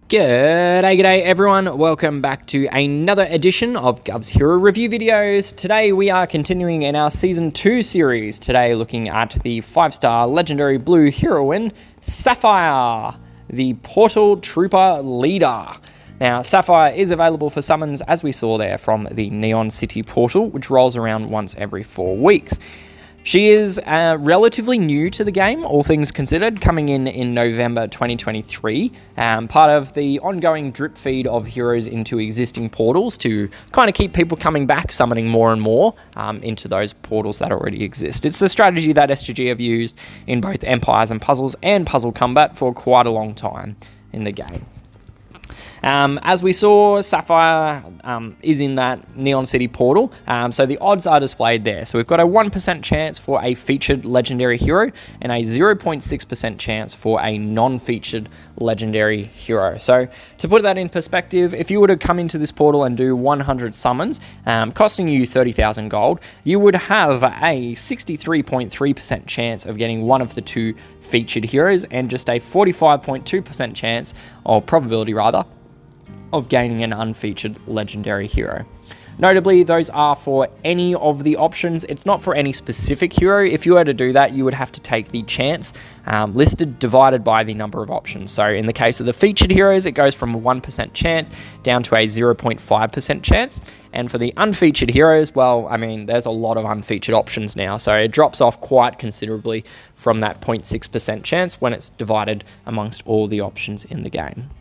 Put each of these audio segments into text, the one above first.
G'day everyone, welcome back to another edition of Guvs Hero Review videos. Today we are continuing in our Season 2 series, today looking at the 5-star legendary blue heroine, Sapphire, the Portal Trooper Leader. Now, Sapphire is available for summons, as we saw there, from the Neon City portal, which rolls around once every 4 weeks. She is relatively new to the game, all things considered, coming in November 2023, part of the ongoing drip feed of heroes into existing portals to kind of keep people coming back, summoning more and more into those portals that already exist. It's a strategy that SGG have used in both Empires and Puzzles and PuzzleCombat for quite a long time in the game. As we saw, Sapphire is in that Neon City portal, so the odds are displayed there. So we've got a 1% chance for a featured legendary hero and a 0.6% chance for a non-featured legendary hero. So to put that in perspective, if you were to come into this portal and do 100 summons, costing you 30,000 gold, you would have a 63.3% chance of getting one of the 2 featured heroes and just a 45.2% chance, or probability rather, of gaining an unfeatured legendary hero. Notably, those are for any of the options. It's not for any specific hero. If you were to do that, you would have to take the chance listed divided by the number of options. So in the case of the featured heroes, it goes from a 1% chance down to a 0.5% chance. And for the unfeatured heroes, well, I mean, there's a lot of unfeatured options now. So it drops off quite considerably from that 0.6% chance when it's divided amongst all the options in the game.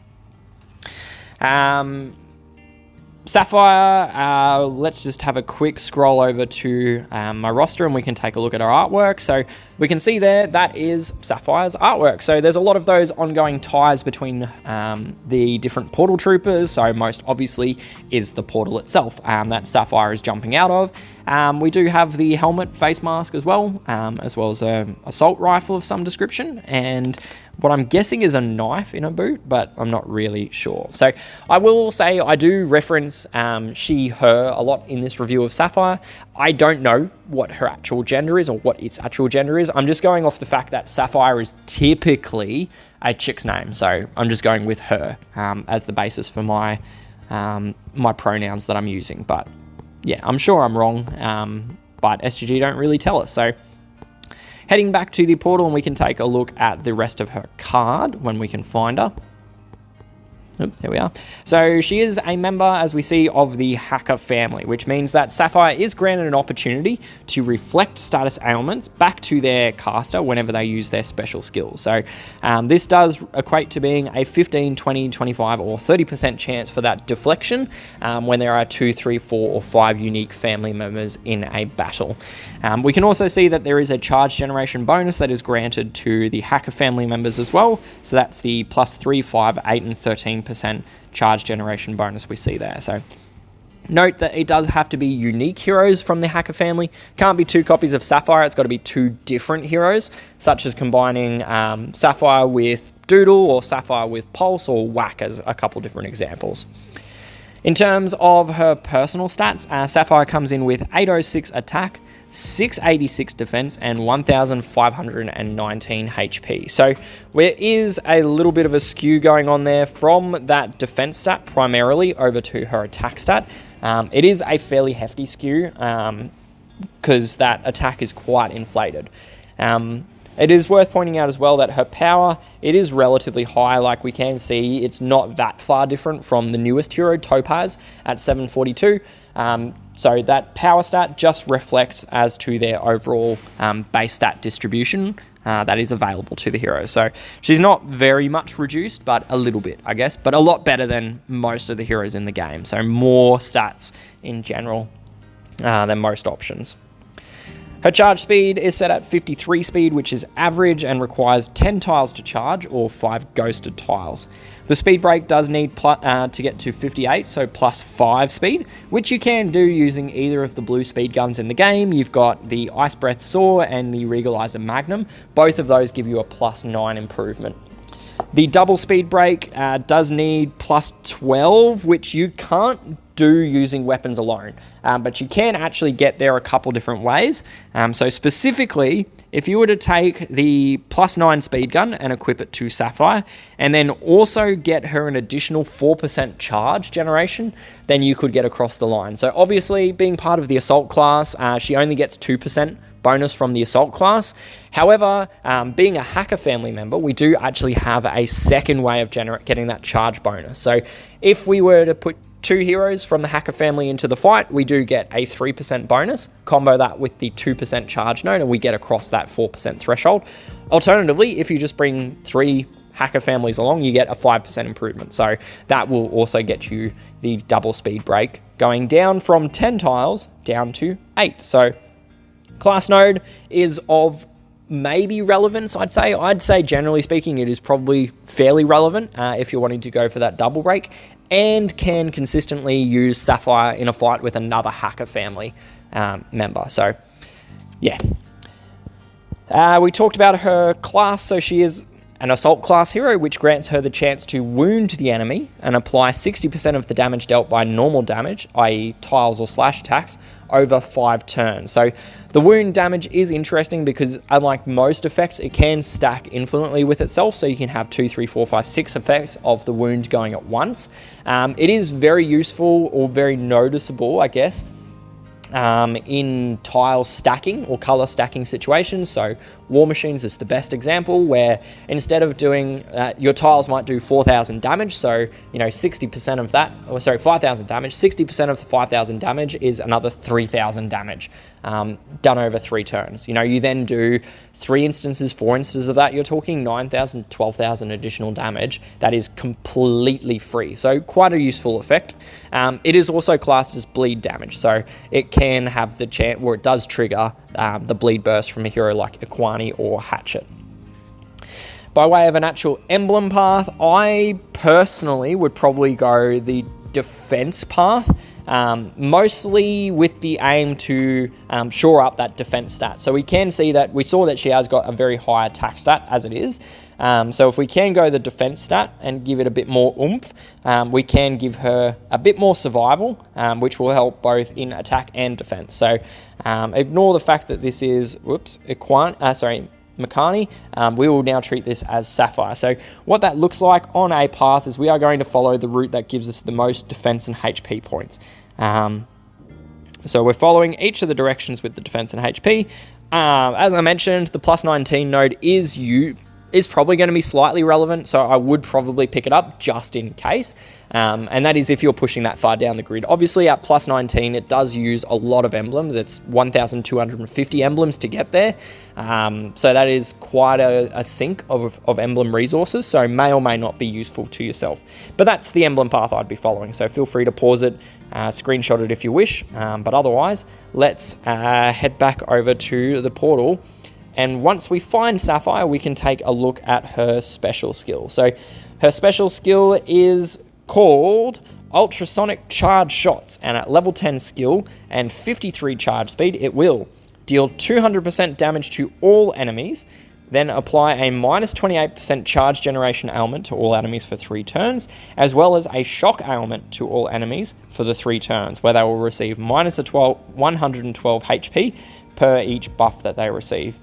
Sapphire, let's just have a quick scroll over to my roster and we can take a look at our artwork. So we can see there, that is Sapphire's artwork. So there's a lot of those ongoing ties between the different portal troopers. So most obviously is the portal itself that Sapphire is jumping out of. We do have the helmet face mask as well as an assault rifle of some description, and what I'm guessing is a knife in a boot, but I'm not really sure. So I will say I do reference she, her a lot in this review of Sapphire. I don't know what her actual gender is or what its actual gender is. I'm just going off the fact that Sapphire is typically a chick's name. So I'm just going with her as the basis for my pronouns that I'm using. But yeah, I'm sure I'm wrong, but SGG don't really tell us. So heading back to the portal, and we can take a look at the rest of her card when we can find her. Oop, there we are. So she is a member, as we see, of the Hacker family, which means that Sapphire is granted an opportunity to reflect status ailments back to their caster whenever they use their special skills. So this does equate to being a 15, 20, 25, or 30% chance for that deflection when there are 2, 3, 4, or 5 unique family members in a battle. We can also see that there is a charge generation bonus that is granted to the Hacker family members as well. So that's the +3, 5, 8, and 13% charge generation bonus we see there. So note that it does have to be unique heroes from the Hacker family. Can't be 2 copies of Sapphire. It's got to be 2 different heroes, such as combining Sapphire with Doodle or Sapphire with Pulse or Whack as a couple different examples. In terms of her personal stats, Sapphire comes in with 806 attack, 686 defense, and 1519 HP. So there is a little bit of a skew going on there from that defense stat primarily over to her attack stat. It is a fairly hefty skew because that attack is quite inflated. It is worth pointing out as well that her power, it is relatively high. Like we can see, it's not that far different from the newest hero, Topaz, at 742. So that power stat just reflects as to their overall base stat distribution that is available to the hero. So she's not very much reduced, but a little bit, I guess, but a lot better than most of the heroes in the game. So more stats in general than most options. Her charge speed is set at 53 speed, which is average and requires 10 tiles to charge or 5 ghosted tiles. The speed break does need to get to 58, so +5 speed, which you can do using either of the blue speed guns in the game. You've got the Ice Breath Saw and the Regalizer Magnum. Both of those give you a +9 improvement. The double speed break does need +12, which you can't do using weapons alone, but you can actually get there a couple different ways. So specifically, if you were to take the +9 speed gun and equip it to Sapphire, and then also get her an additional 4% charge generation, then you could get across the line. So obviously, being part of the Assault class, she only gets 2% bonus from the Assault class. However, being a Hacker family member, we do actually have a second way of getting that charge bonus. So if we were to put 2 heroes from the Hacker family into the fight, we do get a 3% bonus, combo that with the 2% charge node, and we get across that 4% threshold. Alternatively, if you just bring 3 Hacker families along, you get a 5% improvement. So that will also get you the double speed break, going down from 10 tiles down to 8. So class node is of maybe relevance, I'd say. I'd say generally speaking, it is probably fairly relevant if you're wanting to go for that double break, and can consistently use Sapphire in a fight with another Hacker family member. So, yeah. We talked about her class, so she is an Assault class hero, which grants her the chance to wound the enemy and apply 60% of the damage dealt by normal damage, i.e. tiles or slash attacks, over 5 turns. So the wound damage is interesting because, unlike most effects, it can stack infinitely with itself, so you can have 2, 3, 4, 5, 6 effects of the wound going at once. It is very useful, or very noticeable, I guess, in tile stacking or color stacking situations. So War Machines is the best example, where instead of doing your tiles might do 4,000 damage, so 60% of that, or sorry, 5,000 damage, 60% of the 5,000 damage is another 3,000 damage done over 3 turns. You then do 3 instances, 4 instances of that, you're talking 9,000, 12,000 additional damage. That is completely free, so quite a useful effect. It is also classed as bleed damage, so it can have the chance, or it does trigger the bleed burst from a hero like Equani or Hatchet. By way of an actual emblem path, I personally would probably go the defense path, mostly with the aim to shore up that defense stat. So we saw that she has got a very high attack stat as it is. So if we can go the defense stat and give it a bit more oomph, we can give her a bit more survival, which will help both in attack and defense. So ignore the fact that this is, Makani. We will now treat this as Sapphire. So what that looks like on a path is we are going to follow the route that gives us the most defense and HP points. So we're following each of the directions with the defense and HP. As I mentioned, the +19 node is probably going to be slightly relevant, so I would probably pick it up just in case. And that is if you're pushing that far down the grid. Obviously at +19 it does use a lot of emblems. It's 1,250 emblems to get there, so that is quite a sink of emblem resources, so may or may not be useful to yourself. But that's the emblem path I'd be following, so feel free to pause it, screenshot it if you wish, but otherwise let's head back over to the portal. And once we find Sapphire, we can take a look at her special skill. So her special skill is called Ultrasonic Charge Shots, and at level 10 skill and 53 charge speed, it will deal 200% damage to all enemies, then apply a -28% charge generation ailment to all enemies for 3 turns, as well as a shock ailment to all enemies for the 3 turns, where they will receive -112 HP per each buff that they receive.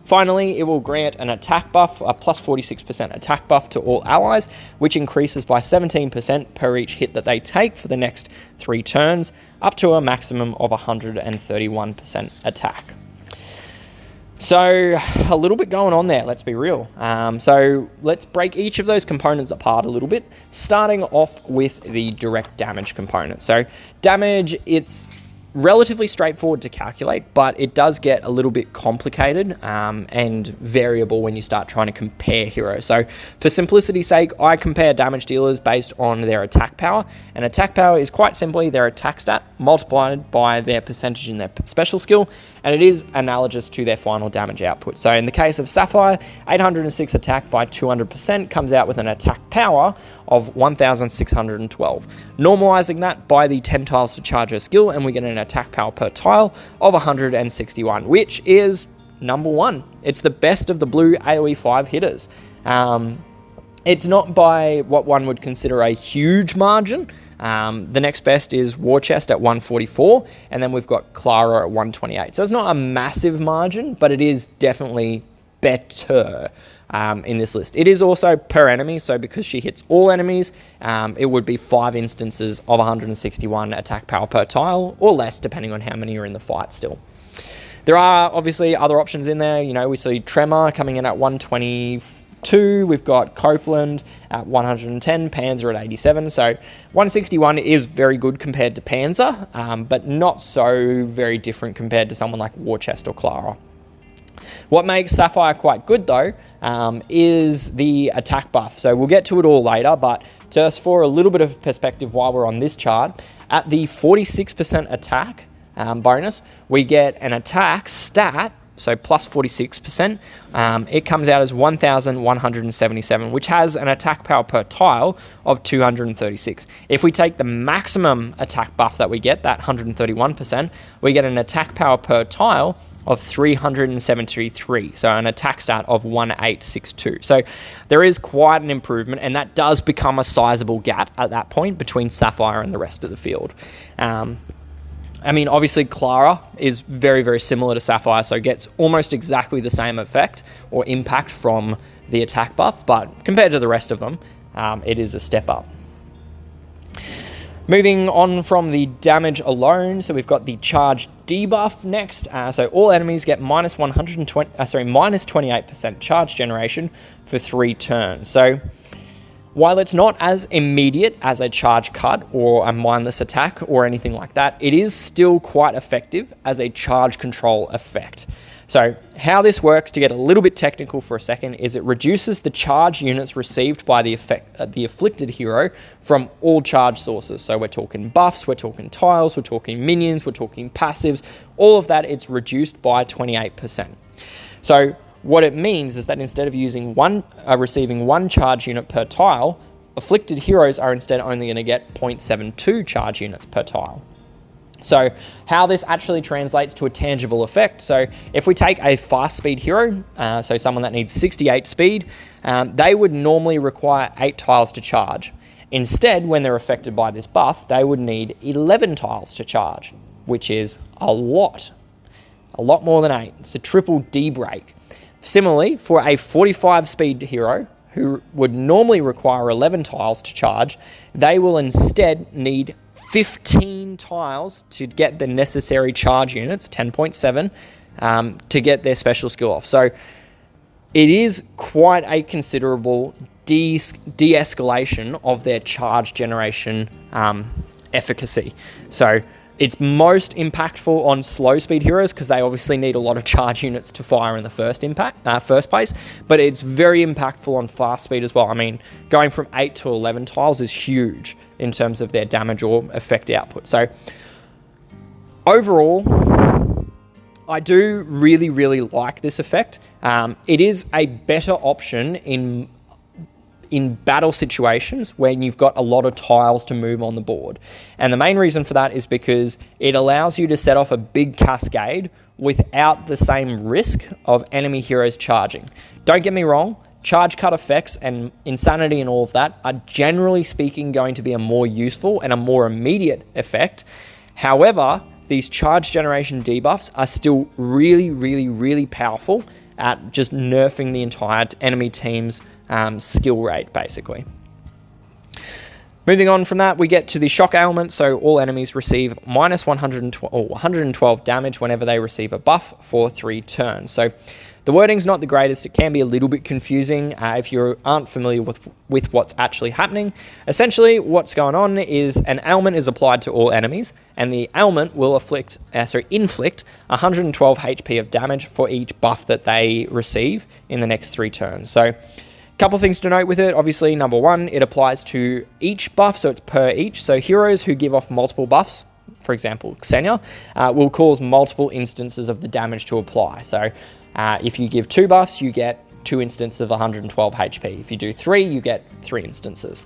Finally, it will grant an attack buff, a +46% attack buff to all allies, which increases by 17% per each hit that they take for the next 3 turns, up to a maximum of 131% attack. So a little bit going on there, let's be real. So let's break each of those components apart a little bit, starting off with the direct damage component. So damage, it's relatively straightforward to calculate, but it does get a little bit complicated and variable when you start trying to compare heroes. So for simplicity's sake, I compare damage dealers based on their attack power, and attack power is quite simply their attack stat multiplied by their percentage in their special skill, and it is analogous to their final damage output. So in the case of Sapphire, 806 attack by 200% comes out with an attack power of 1,612. Normalizing that by the 10 tiles to charge her skill, and we get an attack power per tile of 161, which is number 1. It's the best of the blue AoE 5 hitters. It's not by what one would consider a huge margin, The next best is War Chest at 144, and then we've got Clara at 128. So it's not a massive margin, but it is definitely better in this list. It is also per enemy, so because she hits all enemies, it would be 5 instances of 161 attack power per tile, or less, depending on how many are in the fight still. There are obviously other options in there. You know, we see Tremor coming in at 122. We've got Copeland at 110, Panzer at 87. So 161 is very good compared to Panzer, but not so very different compared to someone like War Chest or Clara. What makes Sapphire quite good though is the attack buff. So we'll get to it all later, but just for a little bit of perspective while we're on this chart, at the 46% attack bonus, we get an attack stat, so plus 46%. It comes out as 1,177, which has an attack power per tile of 236. If we take the maximum attack buff that we get, that 131%, we get an attack power per tile of 373, so an attack stat of 1862. So there is quite an improvement, and that does become a sizable gap at that point between Sapphire and the rest of the field. I mean, obviously Clara is very, very similar to Sapphire, so gets almost exactly the same effect or impact from the attack buff, but compared to the rest of them, it is a step up. Moving on from the damage alone, so we've got the charge debuff next. So all enemies get minus 28% charge generation for 3 turns. So while it's not as immediate as a charge cut or a mindless attack or anything like that, it is still quite effective as a charge control effect. So how this works, to get a little bit technical for a second, is it reduces the charge units received by the afflicted hero from all charge sources. So we're talking buffs, we're talking tiles, we're talking minions, we're talking passives, all of that, it's reduced by 28%. So what it means is that instead of receiving 1 charge unit per tile, afflicted heroes are instead only going to get 0.72 charge units per tile. So how this actually translates to a tangible effect. So if we take a fast speed hero, so someone that needs 68 speed, they would normally require 8 tiles to charge. Instead, when they're affected by this buff, they would need 11 tiles to charge, which is a lot more than 8. It's a triple D break. Similarly, for a 45 speed hero who would normally require 11 tiles to charge, they will instead need 15 tiles to get the necessary charge units, 10.7, to get their special skill off. So it is quite a considerable de-escalation of their charge generation efficacy. So it's most impactful on slow speed heroes because they obviously need a lot of charge units to fire in the first place, but it's very impactful on fast speed as well. I mean, going from 8 to 11 tiles is huge in terms of their damage or effect output. So overall, I do really, really like this effect. It is a better option in battle situations when you've got a lot of tiles to move on the board. And the main reason for that is because it allows you to set off a big cascade without the same risk of enemy heroes charging. Don't get me wrong, charge cut effects and insanity and all of that are generally speaking going to be a more useful and a more immediate effect. However, these charge generation debuffs are still really, really, really powerful at just nerfing the entire enemy team's skill rate, basically. Moving on from that, we get to the shock ailment. So all enemies receive minus 112 damage whenever they receive a buff for 3 turns. So the wording's not the greatest. It can be a little bit confusing if you aren't familiar with what's actually happening. Essentially, what's going on is an ailment is applied to all enemies, and the ailment will inflict 112 HP of damage for each buff that they receive in the next 3 turns. So couple things to note with it. Obviously, number 1, it applies to each buff, so it's per each. So heroes who give off multiple buffs, for example, Xenia, will cause multiple instances of the damage to apply. So if you give 2 buffs, you get 2 instances of 112 HP. If you do 3, you get 3 instances.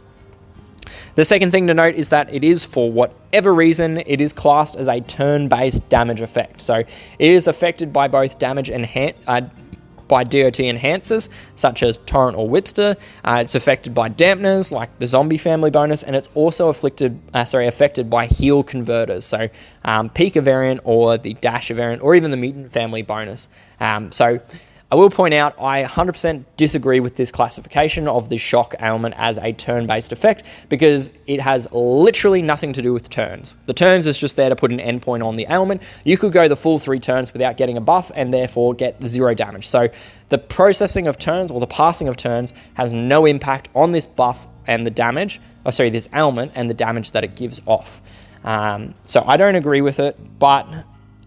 The second thing to note is that it is, for whatever reason, it is classed as a turn-based damage effect. So it is affected by both damage and by DOT enhancers, such as Torrent or Whipster. It's affected by dampeners, like the Zombie family bonus, and it's also affected by heal converters, so Pika variant or the Dasher variant, or even the Mutant family bonus. So I will point out, I 100% disagree with this classification of the shock ailment as a turn-based effect, because it has literally nothing to do with turns. The turns is just there to put an endpoint on the ailment. You could go the full 3 turns without getting a buff and therefore get 0 damage. So the processing of turns, or the passing of turns, has no impact on this buff and the damage, this ailment and the damage that it gives off. So I don't agree with it, but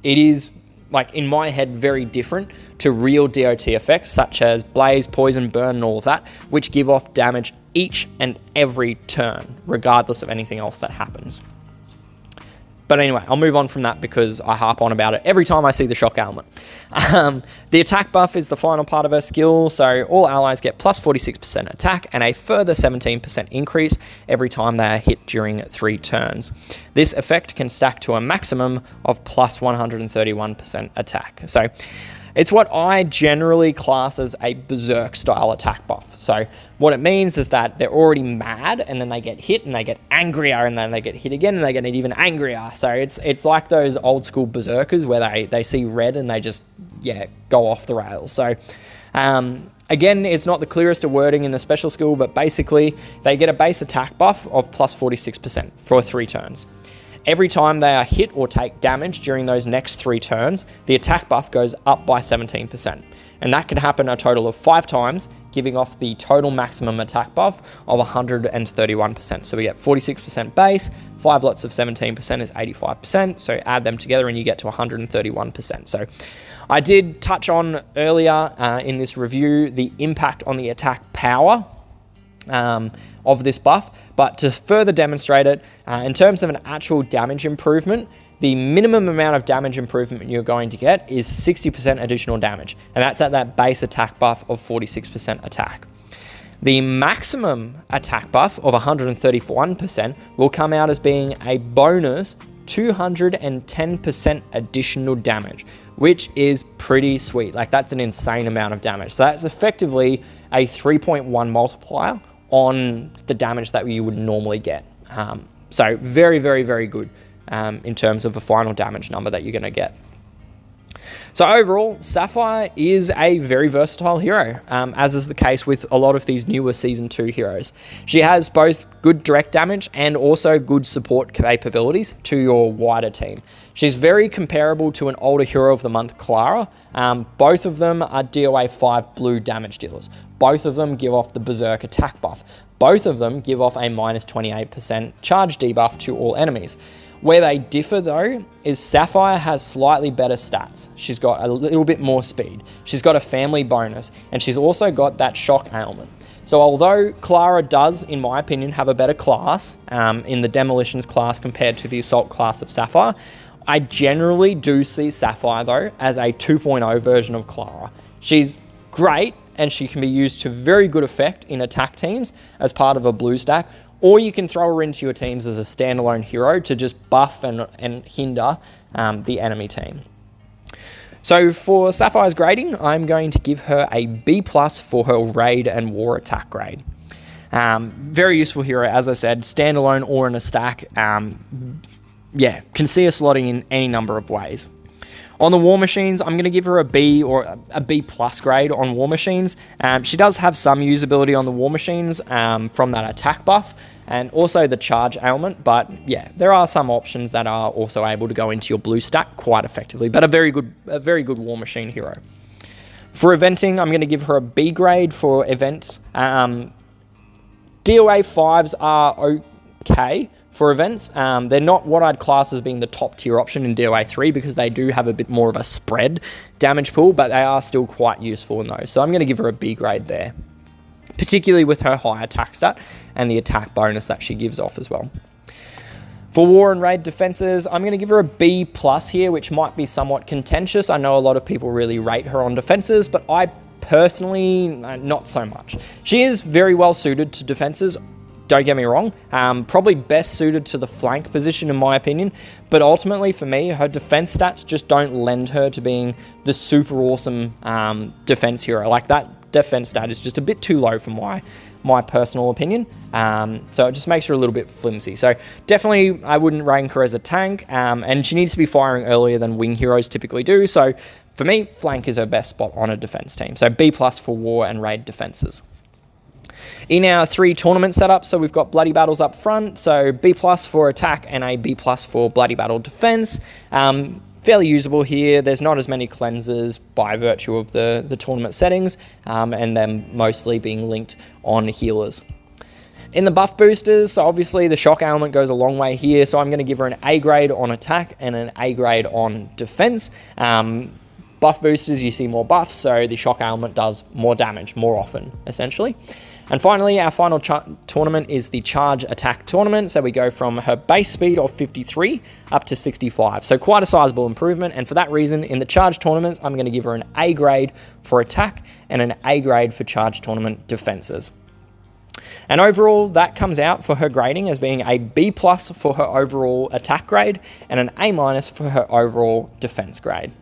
it is, like, in my head, very different to real DOT effects such as Blaze, Poison, Burn, and all of that, which give off damage each and every turn, regardless of anything else that happens. But anyway, I'll move on from that because I harp on about it every time I see the shock ailment. The attack buff is the final part of her skill, so all allies get plus 46% attack and a further 17% increase every time they are hit during 3 turns. This effect can stack to a maximum of plus 131% attack. So it's what I generally class as a berserk style attack buff. So what it means is that they're already mad, and then they get hit and they get angrier, and then they get hit again and they get even angrier. So it's like those old school berserkers where they see red and they just, go off the rails. So again, it's not the clearest of wording in the special skill, but basically they get a base attack buff of plus 46% for 3 turns. Every time they are hit or take damage during those next 3 turns, the attack buff goes up by 17%. And that can happen a total of 5 times, giving off the total maximum attack buff of 131%. So we get 46% base, 5 lots of 17% is 85%. So add them together and you get to 131%. So I did touch on earlier in this review the impact on the attack power of this buff, but to further demonstrate it, in terms of an actual damage improvement, the minimum amount of damage improvement you're going to get is 60% additional damage, and that's at that base attack buff of 46% attack. The maximum attack buff of 131% will come out as being a bonus 210% additional damage, which is pretty sweet. Like, that's an insane amount of damage. So that's effectively a 3.1 multiplier on the damage that you would normally get. So very, very, very good in terms of the final damage number that you're going to get. So overall, Sapphire is a very versatile hero, as is the case with a lot of these newer Season 2 heroes. She has both good direct damage and also good support capabilities to your wider team. She's very comparable to an older Hero of the Month, Clara. Both of them are DOA 5 blue damage dealers. Both of them give off the Berserk attack buff. Both of them give off a minus 28% charge debuff to all enemies. Where they differ though is Sapphire has slightly better stats. She's got a little bit more speed. She's got a family bonus, and she's also got that shock ailment. So although Clara does, in my opinion, have a better class in the Demolitions class compared to the Assault class of Sapphire, I generally do see Sapphire though as a 2.0 version of Clara. She's great, and she can be used to very good effect in attack teams as part of a blue stack, or you can throw her into your teams as a standalone hero to just buff and hinder the enemy team. So for Sapphire's grading, I'm going to give her a B+ for her raid and war attack grade. Very useful hero, as I said, standalone or in a stack. Yeah, can see her slotting in any number of ways. On the War Machines, I'm going to give her a B or a B+ grade on War Machines. She does have some usability on the War Machines from that attack buff and also the charge ailment, but yeah, there are some options that are also able to go into your blue stack quite effectively, but a very good War Machine hero. For eventing, I'm going to give her a B grade for events. DOA 5s are okay for events. They're not what I'd class as being the top tier option in DOA 3 because they do have a bit more of a spread damage pool, but they are still quite useful in those. So I'm going to give her a B grade there, particularly with her high attack stat and the attack bonus that she gives off as well. For War and Raid defenses, I'm going to give her a B+ here, which might be somewhat contentious. I know a lot of people really rate her on defenses, but I personally, not so much. She is very well suited to defenses. don't get me wrong, probably best suited to the flank position in my opinion, but ultimately for me, her defense stats just don't lend her to being the super awesome defense hero. Like, that defense stat is just a bit too low for my personal opinion, so it just makes her a little bit flimsy. So definitely I wouldn't rank her as a tank, and she needs to be firing earlier than wing heroes typically do. So for me, flank is her best spot on a defense team. So B+ for war and raid defenses. In our 3 tournament setups, so we've got Bloody Battles up front, so B+ for attack and a B+ for Bloody Battle defense. Fairly usable here. There's not as many cleansers by virtue of the tournament settings, and them mostly being linked on healers. In the buff boosters, so obviously the shock element goes a long way here, so I'm going to give her an A grade on attack and an A grade on defense. Buff boosters, you see more buffs, so the shock element does more damage more often, essentially. And finally, our final tournament is the charge attack tournament. So we go from her base speed of 53 up to 65. So quite a sizable improvement. And for that reason, in the charge tournaments, I'm going to give her an A grade for attack and an A grade for charge tournament defenses. And overall, that comes out for her grading as being a B+ for her overall attack grade and an A- for her overall defense grade.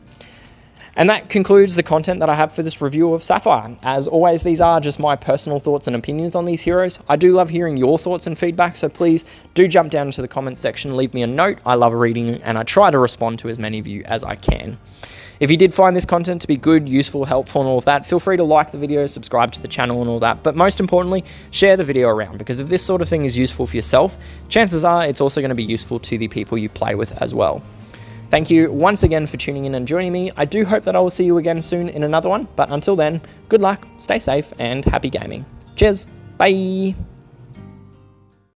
And that concludes the content that I have for this review of Sapphire. As always, these are just my personal thoughts and opinions on these heroes. I do love hearing your thoughts and feedback, so please do jump down into the comments section, leave me a note. I love reading and I try to respond to as many of you as I can. If you did find this content to be good, useful, helpful and all of that, feel free to like the video, subscribe to the channel and all that, but most importantly, share the video around, because if this sort of thing is useful for yourself, chances are it's also going to be useful to the people you play with as well. Thank you once again for tuning in and joining me. I do hope that I will see you again soon in another one, but until then, good luck, stay safe, and happy gaming. Cheers, bye!